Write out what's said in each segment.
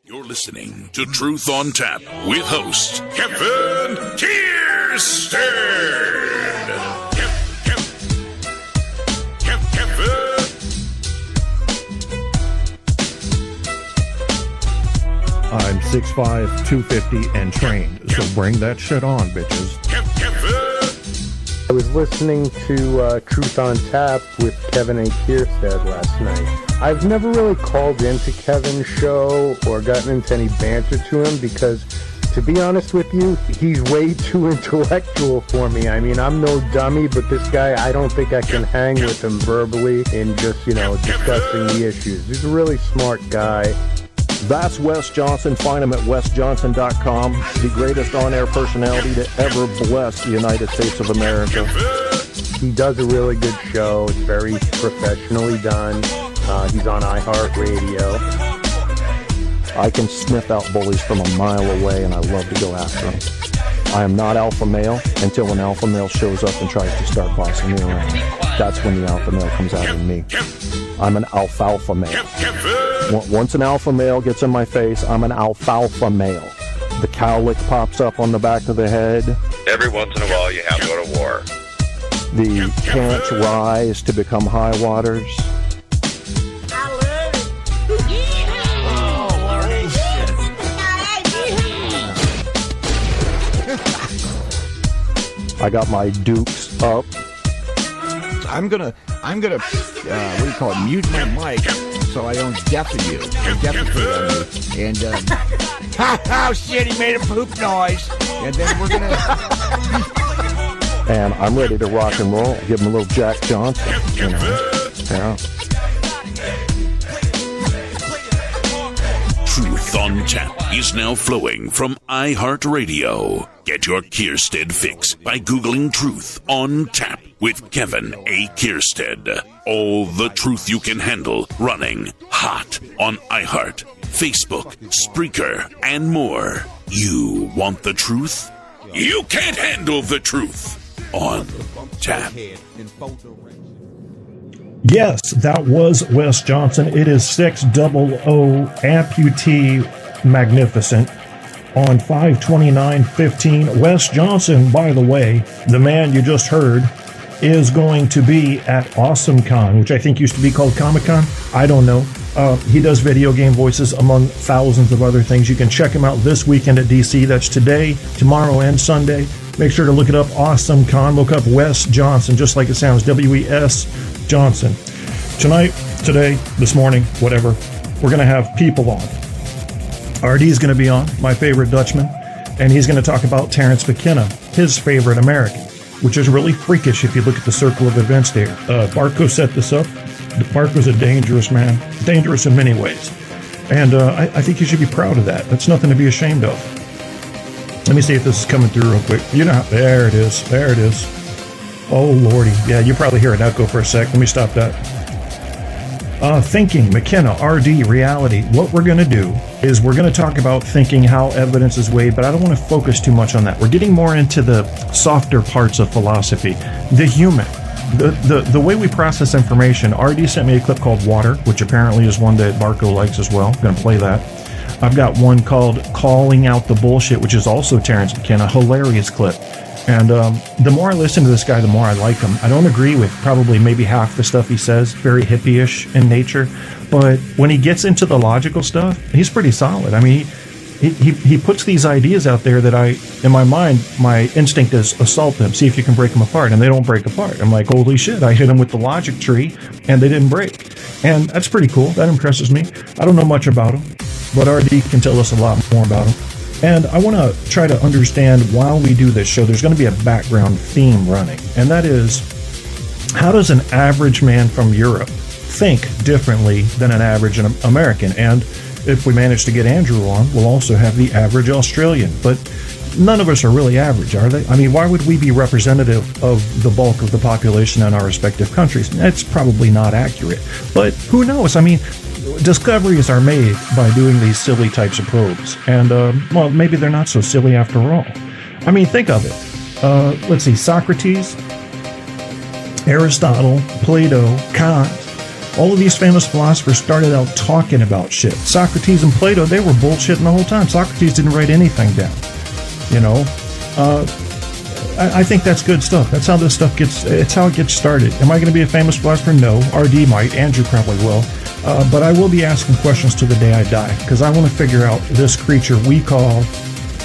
You're listening to Truth on Tap with host Kevin Kierstead. Kevin. I'm 6'5", 250, and trained, so bring that shit on, bitches. I was listening to Truth on Tap with Kevin and Kierstead last night. I've never really called into Kevin's show or gotten into any banter to him because, to be honest with you, he's way too intellectual for me. I mean, I'm no dummy, but this guy, I don't think I can hang with him verbally in just, discussing the issues. He's a really smart guy. That's Wes Johnson. Find him at wesjohnson.com. The greatest on-air personality to ever bless the United States of America. He does a really good show. It's very professionally done. He's on iHeartRadio. I can sniff out bullies from a mile away, and I love to go after them. I am not alpha male until an alpha male shows up and tries to start bossing me around. That's when the alpha male comes out in me. I'm an alfalfa male. Once an alpha male gets in my face, I'm an alfalfa male. The cowlick pops up on the back of the head. Every once in a while, you have to go to war. The pants rise to become high waters. I got my dukes up. I'm gonna what do you call it, mute my mic so I don't deafen you or defecate on you. And oh shit, he made a poop noise. And then we're gonna and I'm ready to rock and roll. Give him a little Jack Johnson, Yeah. Truth on Tap is now flowing from iHeartRadio. Get your Kierstead fix by Googling Truth on Tap with Kevin A. Kierstead. All the truth you can handle running hot on iHeart, Facebook, Spreaker, and more. You want the truth? You can't handle the truth on Tap. Yes, that was Wes Johnson. It is 600 amputee magnificent on 5/29/15. Wes Johnson, by the way, the man you just heard, is going to be at AwesomeCon, which I think used to be called Comic-Con. I don't know. He does video game voices among thousands of other things. You can check him out this weekend at DC. That's today, tomorrow, and Sunday. Make sure to look it up, AwesomeCon. Look up Wes Johnson, just like it sounds, W-E-S Johnson. Tonight, today, this morning, whatever, we're going to have people on. RD's going to be on, my favorite Dutchman, and he's going to talk about Terrance McKenna, his favorite American, which is really freakish if you look at the circle of events there. Barco set this up. Barco's a dangerous man, dangerous in many ways. And I think you should be proud of that. That's nothing to be ashamed of. Let me see if this is coming through real quick. There it is. There it is. Oh, Lordy. Yeah, you probably hear an echo for a sec. Let me stop that. Thinking.McKenna.RD.Reality. What we're going to do is we're going to talk about thinking, how evidence is weighed, but I don't want to focus too much on that. We're getting more into the softer parts of philosophy, the human, the way we process information. RD sent me a clip called Water, which apparently is one that Barco likes as well. I'm going to play that. I've got one called Calling Out the Bullshit, which is also Terrance McKenna. Hilarious clip. And the more I listen to this guy, the more I like him. I don't agree with probably maybe half the stuff he says, very hippie-ish in nature. But when he gets into the logical stuff, he's pretty solid. I mean, he puts these ideas out there that in my mind, my instinct is assault them, see if you can break them apart. And they don't break apart. I'm like, holy shit, I hit them with the logic tree and they didn't break. And that's pretty cool. That impresses me. I don't know much about him, but RD can tell us a lot more about him. And I want to try to understand, while we do this show, there's going to be a background theme running. And that is, how does an average man from Europe think differently than an average American? And if we manage to get Andrew on, we'll also have the average Australian. But none of us are really average, are they? I mean, why would we be representative of the bulk of the population in our respective countries? That's probably not accurate. But who knows? I mean, discoveries are made by doing these silly types of probes. And, well, maybe they're not so silly after all. I mean, think of it. Let's see, Socrates, Aristotle, Plato, Kant, All of these famous philosophers started out talking about shit. Socrates and Plato, they were bullshitting the whole time. Socrates didn't write anything down. You know, I think that's good stuff. That's how this stuff it's how it gets started. Am I going to be a famous philosopher? No. RD might. Andrew probably will. But I will be asking questions to the day I die, because I want to figure out this creature we call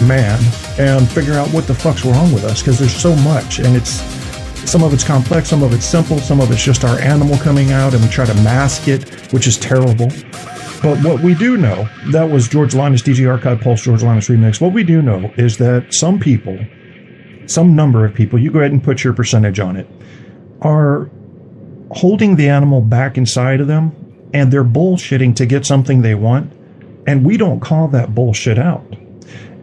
man and figure out what the fuck's wrong with us, because there's so much, and some of it's complex, some of it's simple, some of it's just our animal coming out, and we try to mask it, which is terrible. But what we do know, that was George Linus, DJ Archive Pulse, George Linus Remix. What we do know is that some people, some number of people, you go ahead and put your percentage on it, are holding the animal back inside of them, and they're bullshitting to get something they want, and we don't call that bullshit out.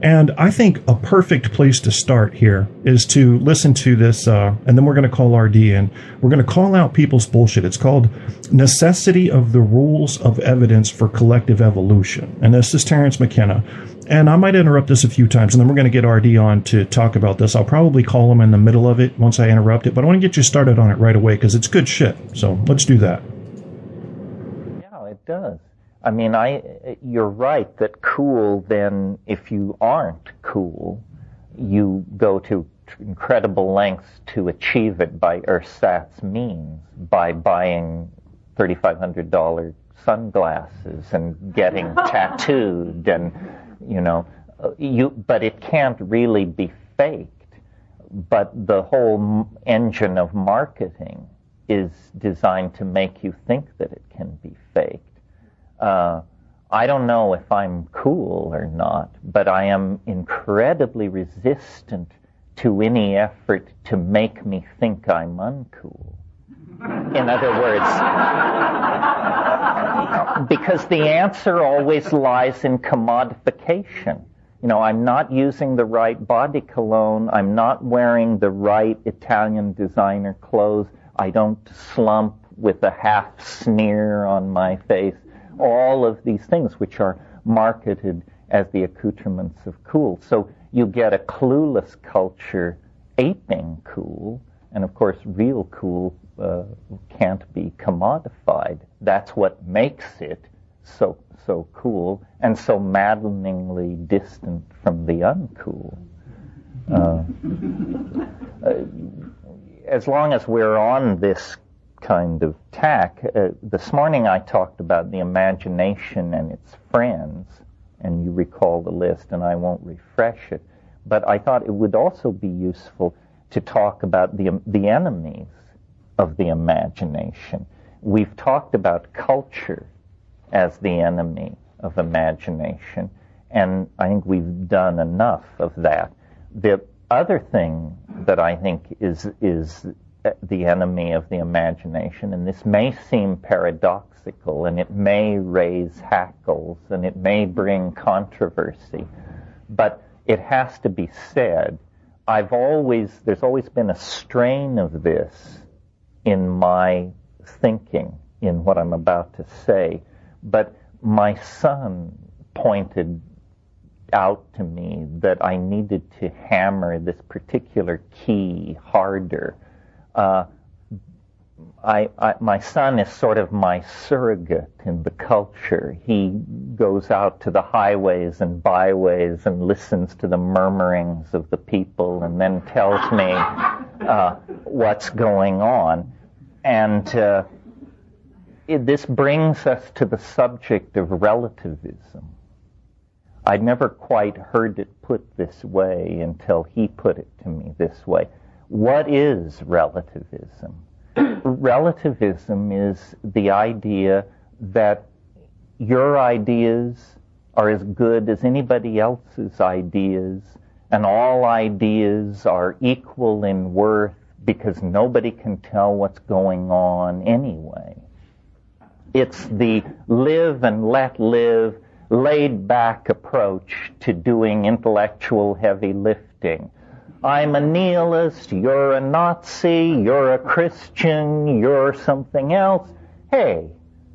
And I think a perfect place to start here is to listen to this, and then we're going to call RD in. We're going to call out people's bullshit. It's called Necessity of the Rules of Evidence for Collective Evolution. And this is Terrance McKenna. And I might interrupt this a few times, and then we're going to get RD on to talk about this. I'll probably call him in the middle of it once I interrupt it, but I want to get you started on it right away because it's good shit. So let's do that. Yeah, it does. I mean, you're right that cool, then, if you aren't cool, you go to incredible lengths to achieve it by ersatz means, by buying $3,500 sunglasses and getting tattooed, and, you know, but it can't really be faked. But the whole engine of marketing is designed to make you think that it can be faked. I don't know if I'm cool or not, but I am incredibly resistant to any effort to make me think I'm uncool. In other words, because the answer always lies in commodification. You know, I'm not using the right body cologne, I'm not wearing the right Italian designer clothes, I don't slump with a half sneer on my face. All of these things which are marketed as the accoutrements of cool. So you get a clueless culture aping cool, and of course real cool can't be commodified. That's what makes it so cool and so maddeningly distant from the uncool. As long as we're on this kind of tack, this morning I talked about the imagination and its friends, and you recall the list, and I won't refresh it, but I thought it would also be useful to talk about the enemies of the imagination. We've talked about culture as the enemy of imagination, and I think we've done enough of that. The other thing that I think is the enemy of the imagination, and this may seem paradoxical, and it may raise hackles, and it may bring controversy, but it has to be said. There's always been a strain of this in my thinking, in what I'm about to say, but my son pointed out to me that I needed to hammer this particular key harder. My son is sort of my surrogate in the culture. He goes out to the highways and byways and listens to the murmurings of the people and then tells me what's going on. And this brings us to the subject of relativism. I'd never quite heard it put this way until he put it to me this way. What is relativism? Relativism is the idea that your ideas are as good as anybody else's ideas, and all ideas are equal in worth because nobody can tell what's going on anyway. It's the live and let live, laid-back approach to doing intellectual heavy lifting. I'm a nihilist, you're a Nazi, you're a Christian, you're something else. Hey,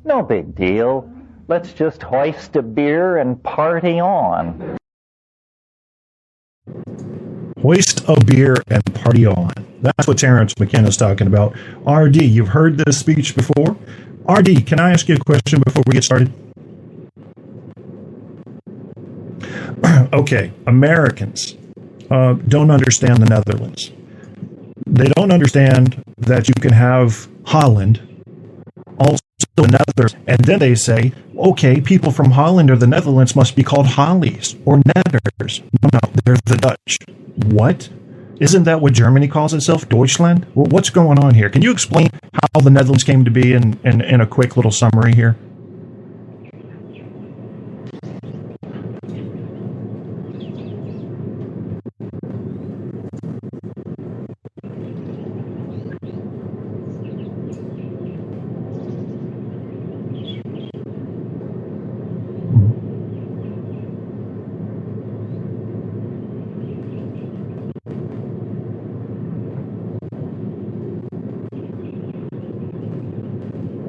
no big deal. Let's just hoist a beer and party on. Hoist a beer and party on. That's what Terrance McKenna's talking about. RD, you've heard this speech before. RD, can I ask you a question before we get started? Okay, Americans don't understand the Netherlands. They don't understand that you can have Holland, also the Netherlands, and then they say, okay, people from Holland or the Netherlands must be called Hollies or Netters. No, they're the Dutch. What? Isn't that what Germany calls itself, Deutschland? Well, what's going on here? Can you explain how the Netherlands came to be in a quick little summary here?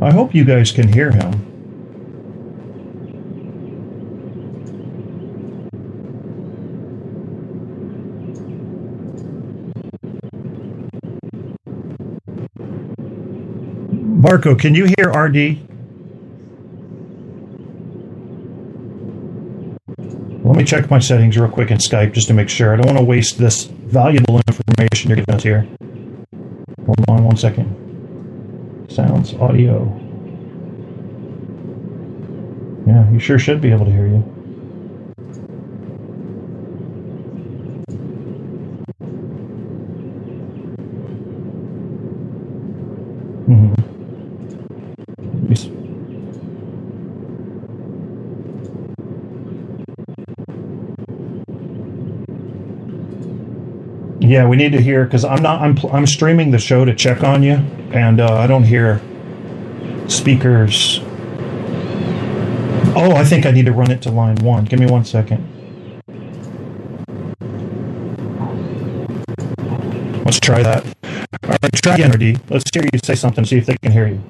I hope you guys can hear him. Barco, can you hear RD? Let me check my settings real quick in Skype just to make sure. I don't want to waste this valuable information you're giving us here. Hold on 1 second. Sounds, audio. Yeah, you sure should be able to hear you. Yeah, we need to hear, because I'm streaming the show to check on you, and I don't hear speakers. Oh, I think I need to run it to line 1. Give me 1 second. Let's try that. All right, try again, RD. Let's hear you say something, see if they can hear you.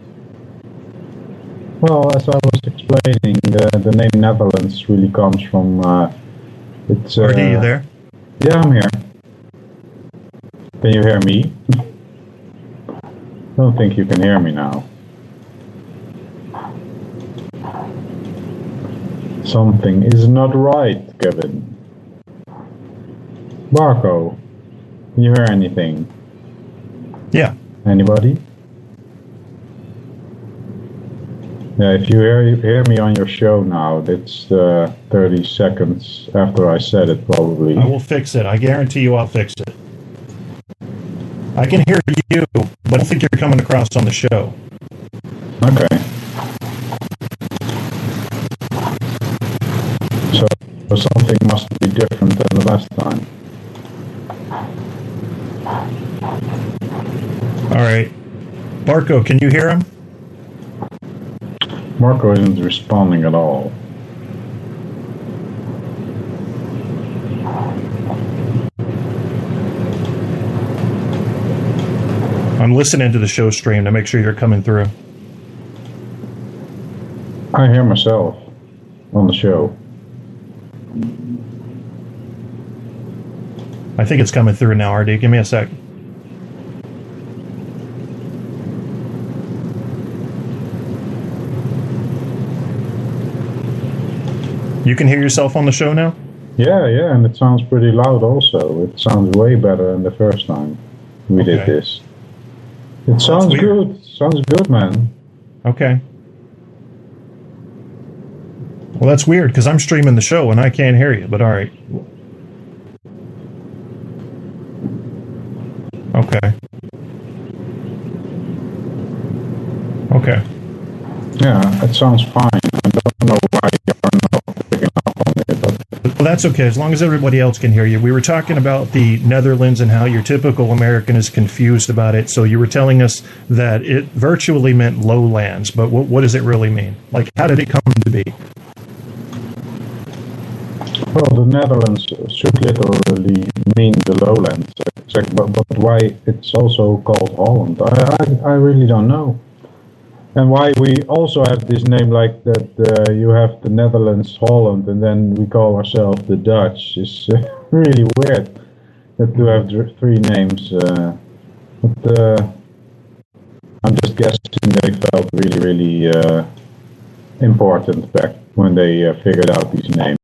Well, as I was explaining, the name Netherlands really comes from it's. RD, you there? Yeah, I'm here. Can you hear me? I don't think you can hear me now. Something is not right, Kevin. Barco, can you hear anything? Yeah. Anybody? Yeah, if you hear me on your show now, that's 30 seconds after I said it, probably. I will fix it. I guarantee you I'll fix it. I can hear you, but I don't think you're coming across on the show. Okay. So something must be different than the last time. All right. Barco, can you hear him? Marco isn't responding at all. I'm listening to the show stream to make sure you're coming through. I hear myself on the show. I think it's coming through now, RD. Give me a sec. You can hear yourself on the show now? Yeah, and it sounds pretty loud also. It sounds way better than the first time we did this. It sounds good. Sounds good, man. Okay. Well, that's weird because I'm streaming the show and I can't hear you, but all right. Okay. Okay. Yeah, it sounds fine. I don't know why you're not picking up on it, but... Well, that's okay, as long as everybody else can hear you. We were talking about the Netherlands and how your typical American is confused about it. So you were telling us that it virtually meant lowlands, but what does it really mean? Like, how did it come to be? Well, the Netherlands should literally mean the lowlands, but why it's also called Holland, I really don't know. And why we also have this name like that, you have the Netherlands, Holland, and then we call ourselves the Dutch is really weird that we have 3 names. But I'm just guessing they felt really, really important back when they figured out these names.